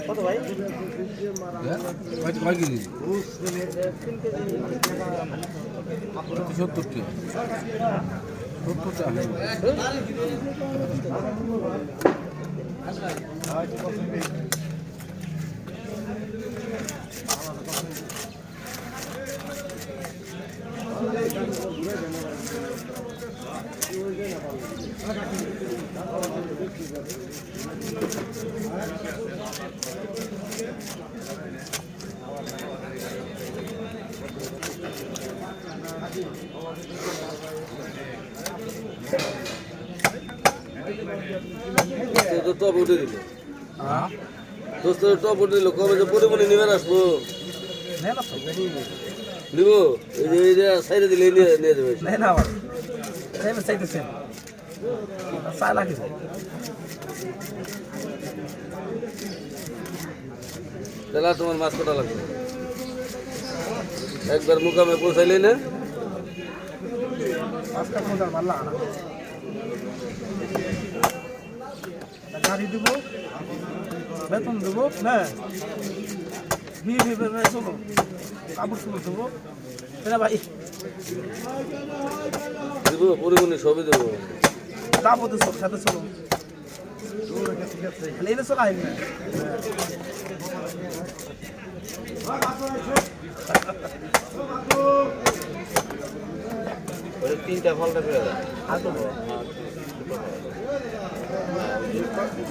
কত ভাই? 70 টপ উঠে দিল দোস্ত টপ উঠে দিল কবে যে পরিমণি নেবেন আসবো নিব এই যে সাইডে দিলে নিয়ে যাবে তাহলে তোমার মাছ কটা লাগবে একবার মুকামে পৌঁছাইলে না গাড়ি দেবো বেতন দেবো হ্যাঁ বিয়ে চলো কাপড় চুপড় দেবো ভাই দেবো পরিমণি সবই দেবো যাবো তো সব সাথে চলো এনে চলো আসবে তিনটা ফলটা পেয়ে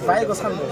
বাইক সামনে